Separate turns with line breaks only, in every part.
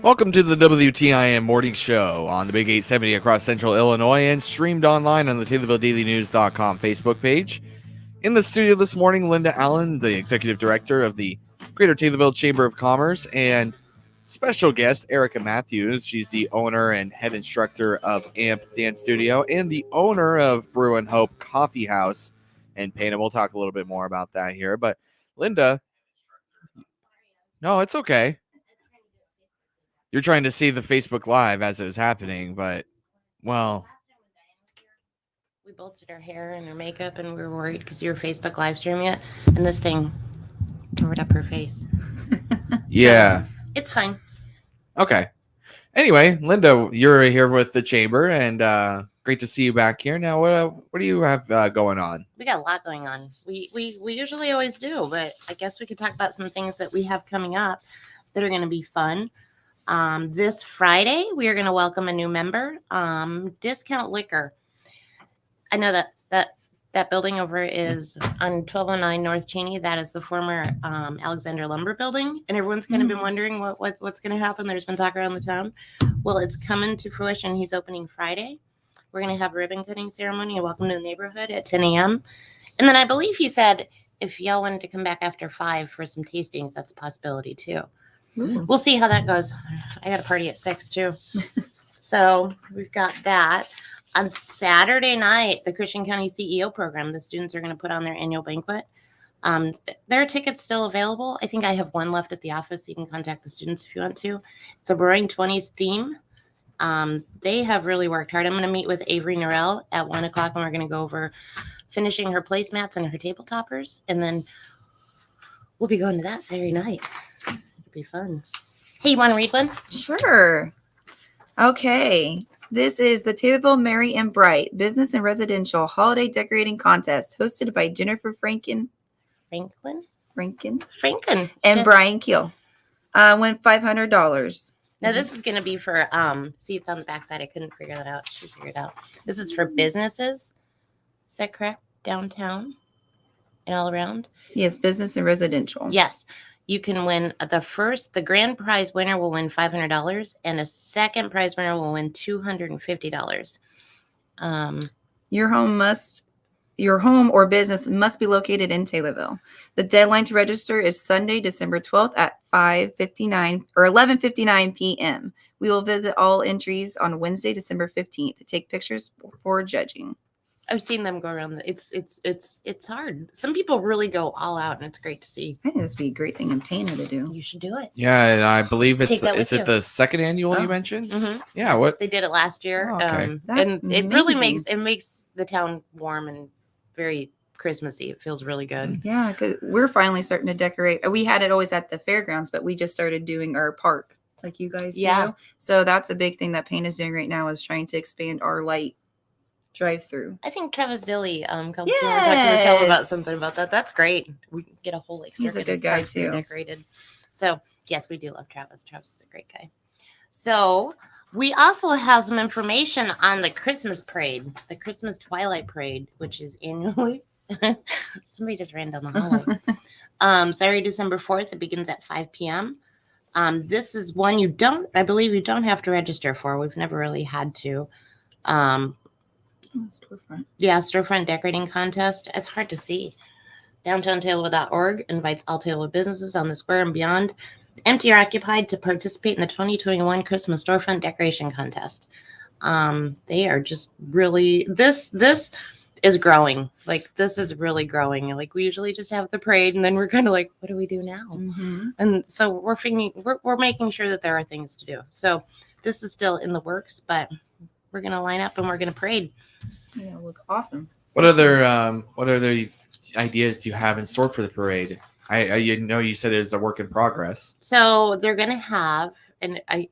Welcome to the WTIM Morning Show on the Big 870 across Central Illinois and streamed online on the TaylorvilleDailyNews.com Facebook page. In the studio this morning, Linda Allen, the Executive Director of the Greater Taylorville Chamber of Commerce, and special guest Erica Matthews. She's the owner and head instructor of AMP Dance Studio and the owner of Brew and Hope Coffee House in Pana. We'll talk a little bit more about that here. But Linda, no, it's okay. You're trying to see the Facebook Live as it was happening, but, well.
We both did our hair and our makeup, and we were worried because you were Facebook live streaming it, and this thing covered up her face.
Yeah.
So, it's fine.
Okay. Anyway, Linda, you're here with the chamber, and great to see you back here. Now, what do you have going on?
We got a lot going on. We usually always do, but I guess we could talk about some things that we have coming up that are going to be fun. This Friday, we are going to welcome a new member, Discount Liquor. I know that building over is on 1209 North Cheney. That is the former Alexander Lumber Building, and everyone's kind of been wondering what's going to happen. There's been talk around the town. Well, it's coming to fruition. He's opening Friday. We're going to have a ribbon cutting ceremony and welcome to the neighborhood at 10 a.m. And then I believe he said if y'all wanted to come back after 5 for some tastings, that's a possibility too. Ooh. We'll see how that goes. I got a party at 6 too. So we've got that. On Saturday night, the Christian County CEO program, the students are going to put on their annual banquet. There are tickets still available. I think I have one left at the office. You can contact the students if you want to. It's a Roaring 20s theme. They have really worked hard. I'm going to meet with Avery Norell at 1 o'clock, and we're going to go over finishing her placemats and her table toppers. And then we'll be going to that Saturday night. It'll be fun. Hey, you want to read one?
Sure. Okay. This is the Taylorville Merry and Bright Business and Residential Holiday Decorating Contest hosted by Jennifer Franken and Brian Keel. Went $500.
Now, this is going to be for, see, it's on the backside. I couldn't figure that out. She figured it out. This is for businesses. Is that correct? Downtown and all around?
Yes, business and residential.
Yes. You can win the grand prize winner will win $500, and a second prize winner will win $250.
Your home or business must be located in Taylorville. The deadline to register is Sunday, December 12th at 11:59 p.m. We will visit all entries on Wednesday, December 15th to take pictures for judging.
I've seen them go around. It's hard. Some people really go all out, and it's great to see.
I think this would be a great thing in Pana to do.
You should do it.
Yeah, and I believe is it the second annual you mentioned?
Mm-hmm.
Yeah, what
they did it last year.
Oh, okay.
And it really makes the town warm and very Christmassy. It feels really good.
Yeah, because we're finally starting to decorate. We had it always at the fairgrounds, but we just started doing our park like you guys do. So that's a big thing that Pana is doing right now is trying to expand our light drive-through.
I think Travis Dilly comes to and talk to Michelle about something about that. That's great. We can get a whole
he's a good guy too.
Decorated. So yes, we do love Travis. Travis is a great guy. So we also have some information on the Christmas parade, the Christmas Twilight Parade, which is annually. Somebody just ran down the hallway. Saturday, December 4th. It begins at 5 p.m. This is one I believe you don't have to register for. We've never really had to.
Storefront.
Yeah, storefront decorating contest. It's hard to see. DowntownTaylorville.org invites all Taylorville businesses on the square and beyond, empty or occupied, to participate in the 2021 Christmas storefront decoration contest. They are just really this is growing. Like this is really growing. Like we usually just have the parade, and then we're kind of like, what do we do now? Mm-hmm. And so we're making sure that there are things to do. So this is still in the works, but we're gonna line up and we're gonna parade.
Yeah, look awesome.
What other ideas do you have in store for the parade? I know you said it is a work in progress.
So they're going to have, and I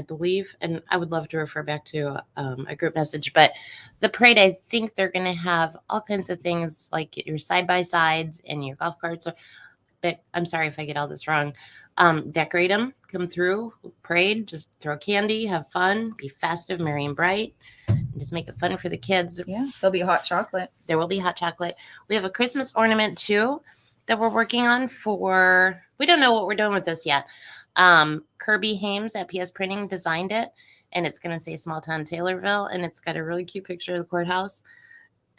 believe, and I would love to refer back to a group message, but the parade, I think they're going to have all kinds of things like your side-by-sides and your golf carts. But I'm sorry if I get all this wrong. Decorate them, come through, parade, just throw candy, have fun, be festive, merry and bright, and just make it fun for the kids.
Yeah, there'll be hot chocolate.
There will be hot chocolate. We have a Christmas ornament too that we're working on we don't know what we're doing with this yet, Kirby Hames at PS Printing designed it, and it's going to say Small Town Taylorville, and it's got a really cute picture of the courthouse.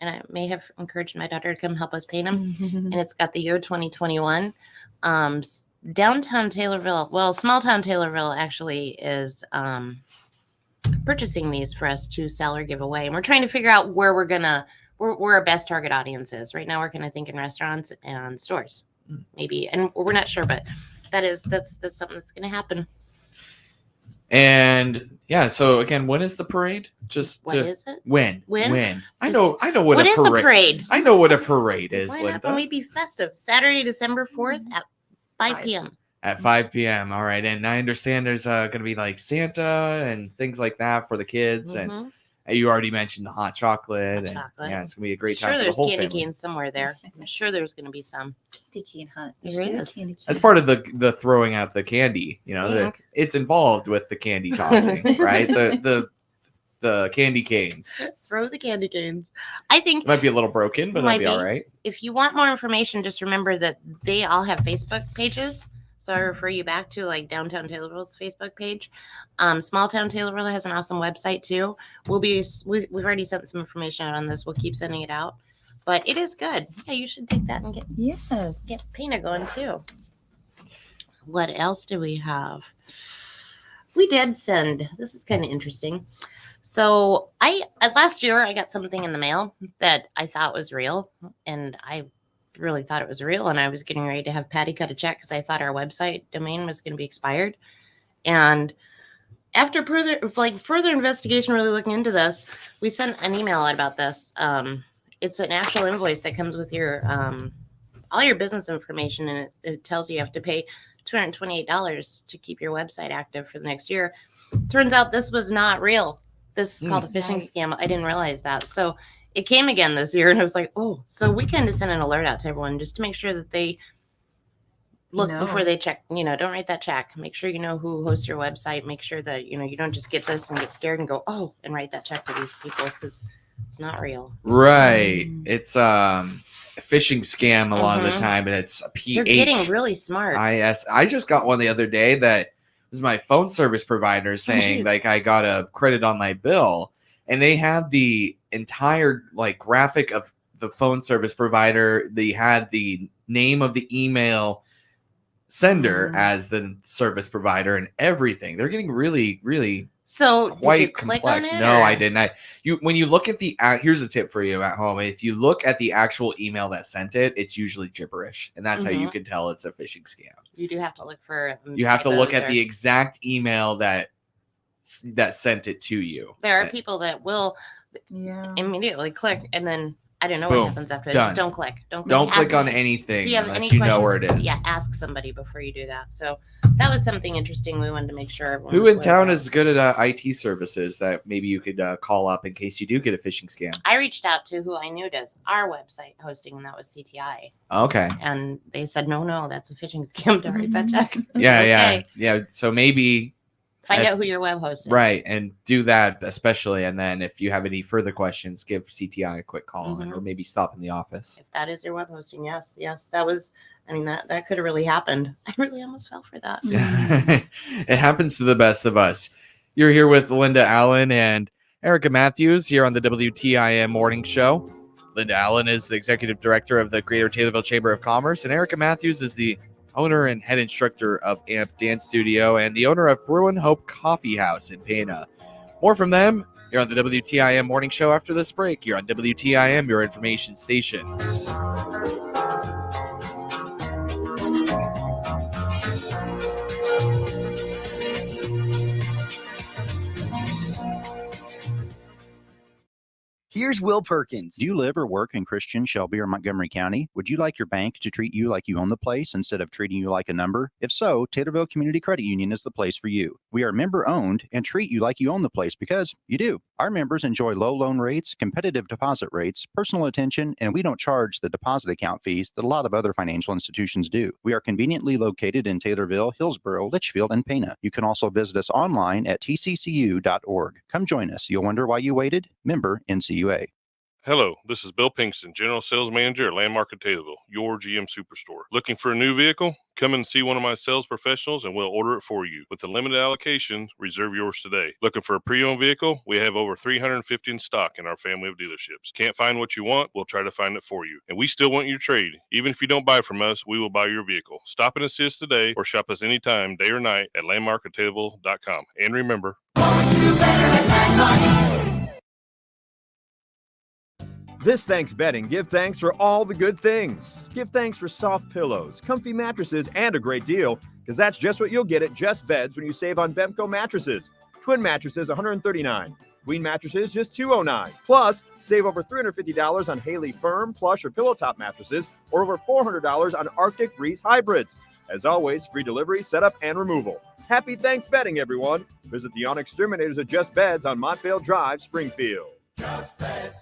And I may have encouraged my daughter to come help us paint them. And it's got the year 2021. Downtown Taylorville, well, Small Town Taylorville actually is purchasing these for us to sell or give away. And we're trying to figure out where where our best target audience is. Right now, we're kind of thinking restaurants and stores, maybe. And we're not sure, but that's something that's going to happen.
And yeah, so again, when is the parade?
What is it?
When? I know what
What
a
is
parade.
a parade?
I know what a parade is,
Why
Linda.
not when we be festive? Saturday, December 4th at 5 p.m.
At 5 p.m. All right. And I understand there's going to be like Santa and things like that for the kids. And you already mentioned the hot chocolate. Yeah, it's going to be a great time for the whole family.
There's candy canes somewhere there. I'm sure there's going to be some.
Candy cane hunt.
There is.
That's part of the throwing out the candy. You know, it's involved with the candy tossing, right? The candy canes.
Throw the candy canes. I think
it might be a little broken, but it'll be all right.
If you want more information, just remember that they all have Facebook pages. So I refer you back to like Downtown Taylorville's Facebook page. Small Town Taylorville has an awesome website too. We've already sent some information out on this. We'll keep sending it out, but it is good. Yeah, you should take that and get Pina going too. What else do we have? We did send. This is kind of interesting. So last year I got something in the mail that I thought was real, and I really thought it was real, and I was getting ready to have Patty cut a check because I thought our website domain was going to be expired. And after further investigation, really looking into this, we sent an email out about this. It's an actual invoice that comes with your all your business information, and it tells you have to pay $228 to keep your website active for the next year. Turns out this was not real. This is called a phishing scam. I didn't realize that. So it came again this year, and I was like, oh. So we kind of sent an alert out to everyone just to make sure that they look before they check. Don't write that check. Make sure you know who hosts your website. Make sure that, you don't just get this and get scared and go, oh, and write that check to these people because it's not real.
Right. It's a phishing scam a lot of the time, and it's a PH.
They're getting really smart.
I just got one the other day that was my phone service provider saying like I got a credit on my bill, and they had the entire like graphic of the phone service provider. They had the name of the email sender as the service provider and everything. They're getting really, really quite
did you
complex.
Click on it,
no, I didn't. When you look at here's a tip for you at home. If you look at the actual email that sent it, it's usually gibberish, and that's how you can tell it's a phishing scam.
You do have to look for.
You have to look at the exact email that sent it to you.
There are people that will immediately click, and then I don't know what happens after that. Just don't click. Don't click on
anything unless you know where it is.
Yeah, ask somebody before you do that. So that was something interesting. We wanted to make sure everyone.
Who in town is good at IT services that maybe you could call up in case you do get a phishing scam?
I reached out to who I knew does our website hosting, and that was CTI.
Okay.
And they said, no, that's a phishing scam. Don't write that check.
Yeah. So maybe.
Find out who your web host is.
Right, and do that especially. And then if you have any further questions, give CTI a quick call or maybe stop in the office.
If that is your web hosting, yes. That was, that could have really happened. I really almost fell for that.
Yeah. It happens to the best of us. You're here with Linda Allen and Erica Matthews here on the WTIM Morning Show. Linda Allen is the executive director of the Greater Taylorville Chamber of Commerce, and Erica Matthews is the owner and head instructor of AMP Dance Studio and the owner of Brew and Hope Coffee House in Pana. More from them here on the WTIM Morning Show after this break. You're on WTIM, your information station.
Here's Will Perkins. Do you live or work in Christian, Shelby, or Montgomery County? Would you like your bank to treat you like you own the place instead of treating you like a number? If so, Taylorville Community Credit Union is the place for you. We are member-owned and treat you like you own the place because you do. Our members enjoy low loan rates, competitive deposit rates, personal attention, and we don't charge the deposit account fees that a lot of other financial institutions do. We are conveniently located in Taylorville, Hillsboro, Litchfield, and Pana. You can also visit us online at tccu.org. Come join us. You'll wonder why you waited. Member NCUA.
Hello, this is Bill Pinkston, General Sales Manager at Landmark of Taylorville, your GM Superstore. Looking for a new vehicle? Come and see one of my sales professionals and we'll order it for you. With a limited allocation, reserve yours today. Looking for a pre-owned vehicle? We have over 350 in stock in our family of dealerships. Can't find what you want? We'll try to find it for you. And we still want your trade. Even if you don't buy from us, we will buy your vehicle. Stop and see us today or shop us anytime, day or night, at landmarkoftaylorville.com. And remember,
always do better at Landmark.
This Thanks Bedding, give thanks for all the good things. Give thanks for soft pillows, comfy mattresses, and a great deal, because that's just what you'll get at Just Beds when you save on Bemco mattresses. Twin mattresses, $139. Queen mattresses, just $209. Plus, save over $350 on Haley Firm, Plush, or Pillow Top mattresses, or over $400 on Arctic Breeze hybrids. As always, free delivery, setup, and removal. Happy Thanks Bedding, everyone. Visit the On Exterminators at Just Beds on Montvale Drive, Springfield.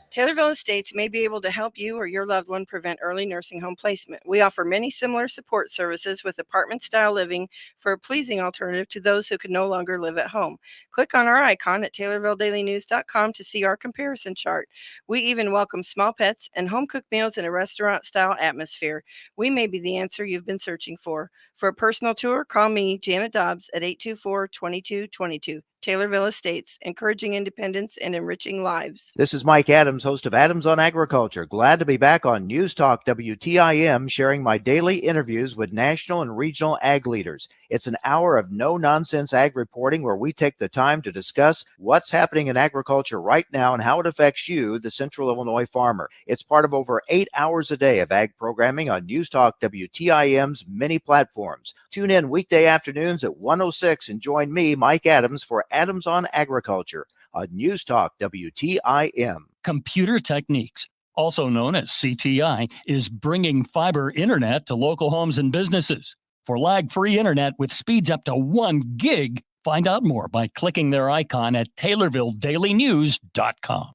Taylorville Estates may be able to help you or your loved one prevent early nursing home placement. We offer many similar support services with apartment-style living for a pleasing alternative to those who can no longer live at home. Click on our icon at TaylorvilleDailyNews.com to see our comparison chart. We even welcome small pets and home-cooked meals in a restaurant-style atmosphere. We may be the answer you've been searching for. For a personal tour, call me, Janet Dobbs, at 824-2222. Taylorville Estates, encouraging independence and enriching lives.
This is Mike Adams, host of Adams on Agriculture. Glad to be back on News Talk WTIM, sharing my daily interviews with national and regional ag leaders. It's an hour of no-nonsense ag reporting where we take the time to discuss what's happening in agriculture right now and how it affects you, the Central Illinois farmer. It's part of over 8 hours a day of ag programming on News Talk WTIM's many platforms. Tune in weekday afternoons at 1:06 and join me, Mike Adams, for Adams on Agriculture on News Talk WTIM.
Computer Techniques, also known as CTI, is bringing fiber internet to local homes and businesses. For lag-free internet with speeds up to 1 gig, find out more by clicking their icon at TaylorvilleDailyNews.com.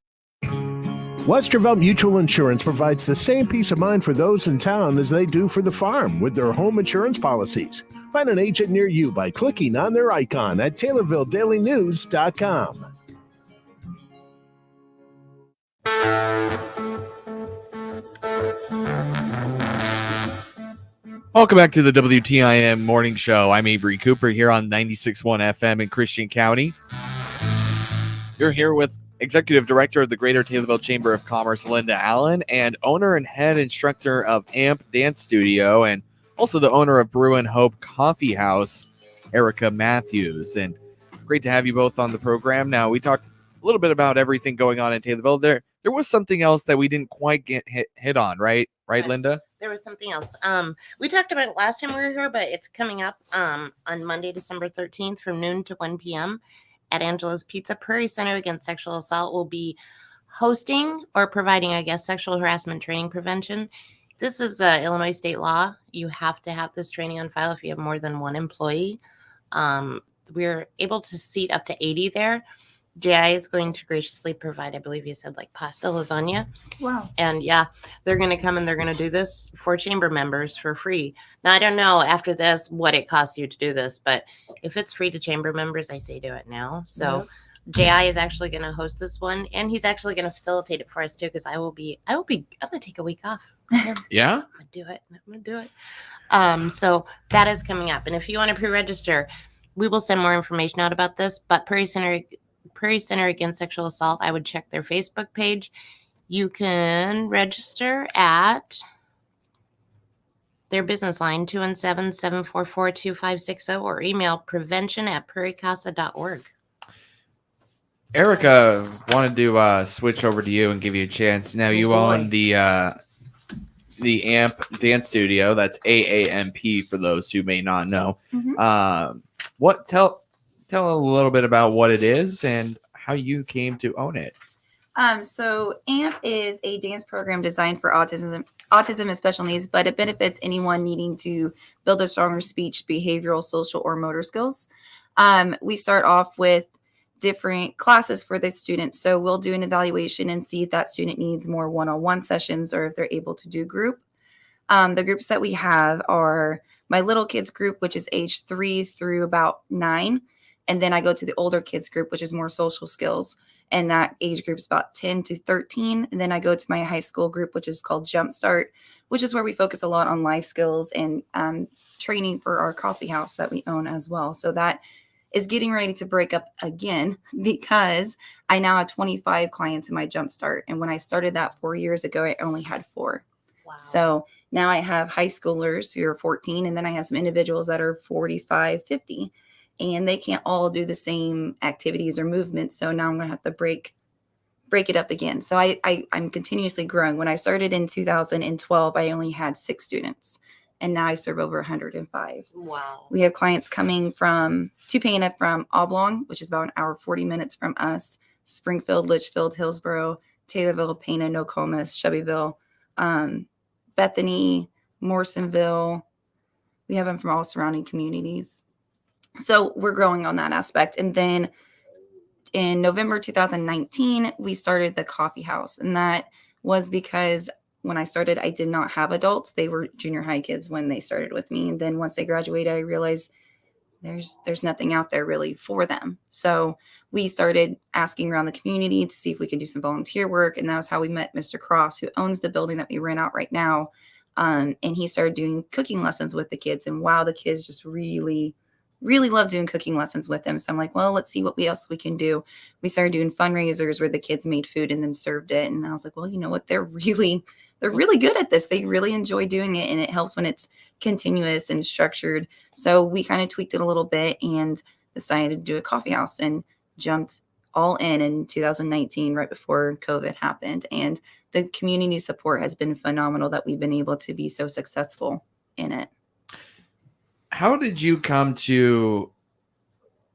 Westervelt Mutual Insurance provides the same peace of mind for those in town as they do for the farm with their home insurance policies. Find an agent near you by clicking on their icon at TaylorvilleDailyNews.com.
Welcome back to the WTIM Morning Show. I'm Avery Cooper here on 96.1 FM in Christian County. You're here with Executive Director of the Greater Taylorville Chamber of Commerce, Linda Allen, and owner and head instructor of AMP Dance Studio, and also the owner of Brew and Hope Coffee House, Erica Matthews. And great to have you both on the program. Now, we talked a little bit about everything going on in Taylorville. There was something else that we didn't quite get hit on, right? Right, yes, Linda?
There was something else. We talked about it last time we were here, but it's coming up on Monday, December 13th from noon to 1 p.m. at Angela's Pizza. Prairie Center Against Sexual Assault will be hosting or providing, I guess, sexual harassment training prevention. This is Illinois state law. You have to have this training on file if you have more than one employee. We're able to seat up to 80 there. JI is going to graciously provide, I believe you said, like pasta lasagna.
Wow.
And yeah, they're going to come and they're going to do this for chamber members for free. Now, I don't know after this what it costs you to do this, but if it's free to chamber members, I say do it now. So JI is actually going to host this one, and he's actually going to facilitate it for us too, because I'm going to take a week off.
Yeah?
I'm going to do it. So that is coming up. And if you want to pre-register, we will send more information out about this, but Prairie Center Against Sexual Assault, I would check their Facebook page. You can register at their business line, 217-744-2560, or email prevention@prairiecasa.org.
Erica, wanted to switch over to you and give you a chance. Now, you own the AMP Dance Studio. That's AAMP for those who may not know.
Mm-hmm.
Tell a little bit about what it is and how you came to own it.
So AMP is a dance program designed for autism and special needs, but it benefits anyone needing to build a stronger speech, behavioral, social, or motor skills. We start off with different classes for the students. So we'll do an evaluation and see if that student needs more one-on-one sessions or if they're able to do group. The groups that we have are my little kids group, which is age 3 through about 9. And then I go to the older kids group, which is more social skills. And that age group is about 10 to 13. And then I go to my high school group, which is called Jumpstart, which is where we focus a lot on life skills and training for our coffee house that we own as well. So that is getting ready to break up again because I now have 25 clients in my Jumpstart. And when I started that 4 years ago, I only had 4.
Wow.
So now I have high schoolers who are 14, and then I have some individuals that are 45, 50, and they can't all do the same activities or movements. So now I'm going to have to break it up again. So I'm continuously growing. When I started in 2012, I only had 6 students, and now I serve over 105.
Wow.
We have clients coming from Tupana, from Oblong, which is about an hour, 40 minutes from us, Springfield, Litchfield, Hillsboro, Taylorville, Pana, Nokomis, Shelbyville, Bethany, Morrisonville. We have them from all surrounding communities. So we're growing on that aspect. And then in November 2019, we started the coffee house. And that was because when I started, I did not have adults. They were junior high kids when they started with me. And then once they graduated, I realized there's nothing out there really for them. So we started asking around the community to see if we could do some volunteer work. And that was how we met Mr. Cross, who owns the building that we rent out right now. And he started doing cooking lessons with the kids. And wow, the kids just really love doing cooking lessons with them. So I'm like, well, let's see what else we can do. We started doing fundraisers where the kids made food and then served it. And I was like, well, you know what? They're really good at this. They really enjoy doing it. And it helps when it's continuous and structured. So we kind of tweaked it a little bit and decided to do a coffee house and jumped all in 2019, right before COVID happened. And the community support has been phenomenal that we've been able to be so successful in it.
How did you come to,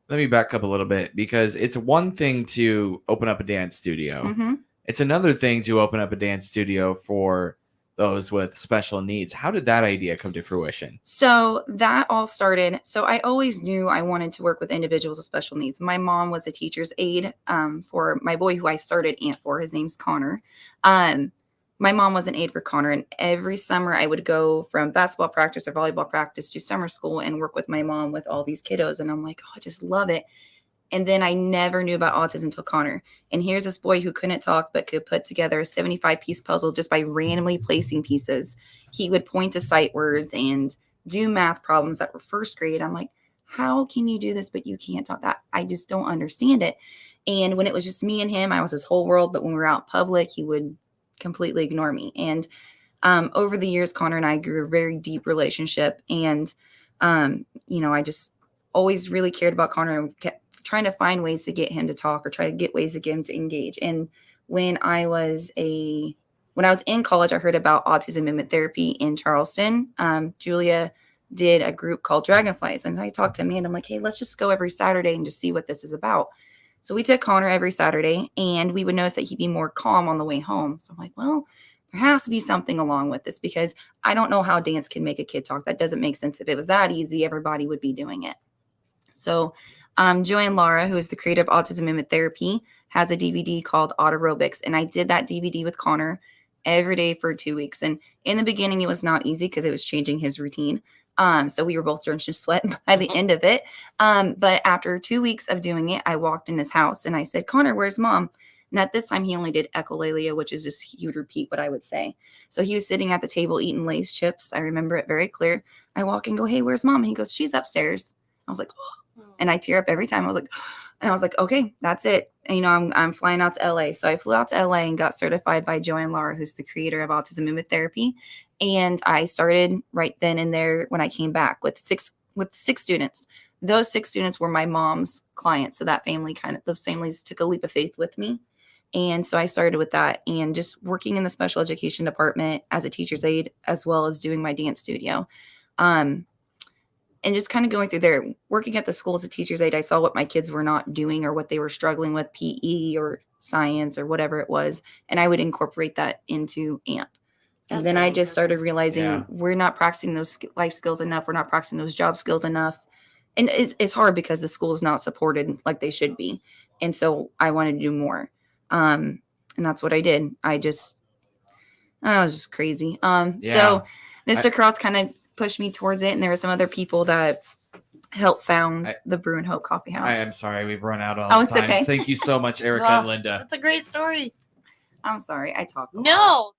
let me back up a little bit, because it's one thing to open up a dance studio.
Mm-hmm.
It's another thing to open up a dance studio for those with special needs. How did that idea come to fruition?
So that all started. So I always knew I wanted to work with individuals with special needs. My mom was a teacher's aide for my boy who I started ANT for. His name's Connor. My mom was an aide for Connor, and every summer I would go from basketball practice or volleyball practice to summer school and work with my mom with all these kiddos. And I'm like, oh, I just love it. And then I never knew about autism until Connor. And here's this boy who couldn't talk, but could put together a 75-piece puzzle just by randomly placing pieces. He would point to sight words and do math problems that were first grade. I'm like, how can you do this, but you can't talk? That I just don't understand it. And when it was just me and him, I was his whole world. But when we were out in public, he would completely ignore me. And over the years, Connor and I grew a very deep relationship. And, I just always really cared about Connor and kept trying to find ways to get him to talk or try to get ways to get him to engage. And when I was in college, I heard about autism movement therapy in Charleston. Julia did a group called Dragonflies. And I talked to Amanda. I'm like, hey, let's just go every Saturday and just see what this is about. So we took Connor every Saturday, and we would notice that he'd be more calm on the way home. So I'm like, well, there has to be something along with this, because I don't know how dance can make a kid talk. That doesn't make sense. If it was that easy, everybody would be doing it. So Joanne Lara, who is the creator of Autism Movement Therapy, has a DVD called Autorobics. And I did that DVD with Connor every day for 2 weeks. And in the beginning, it was not easy because it was changing his routine. So we were both drenched in sweat by the end of it. But after 2 weeks of doing it, I walked in his house and I said, Connor, where's mom? And at this time, he only did echolalia, which is just, he would repeat what I would say. So he was sitting at the table eating Lay's chips. I remember it very clear. I walk and go, hey, where's mom? And he goes, she's upstairs. I was like, oh. And I tear up every time. I was like, okay, that's it. And, I'm flying out to LA. So I flew out to LA and got certified by Joanne Lara, who's the creator of Autism Movement Therapy. And I started right then and there when I came back with six students. Those 6 students were my mom's clients. So those families took a leap of faith with me. And so I started with that and just working in the special education department as a teacher's aide, as well as doing my dance studio. And just kind of going through there, working at the school as a teacher's aide, I saw what my kids were not doing or what they were struggling with, PE or science or whatever it was. And I would incorporate that into AMP. And then I just started realizing we're not practicing those life skills enough. We're not practicing those job skills enough. And it's hard because the school is not supported like they should be. And so I wanted to do more. And that's what I did. I was just crazy. So Mr. Cross kind of pushed me towards it. And there were some other people that helped found
I-
the Brew and Hope Coffee House.
I am sorry, we've run out of
Oh, it's
time.
okay.
Thank you so much, Erica
Well,
and Linda.
That's a great story.
I'm sorry, I talk.
No.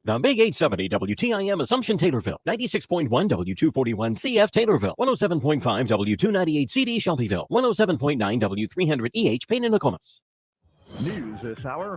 The Big 870 WTIM Assumption Taylorville, 96.1 W241 CF Taylorville, 107.5 W298 CD Shelbyville, 107.9 W300 EH Payne and Nokomis.
News this hour.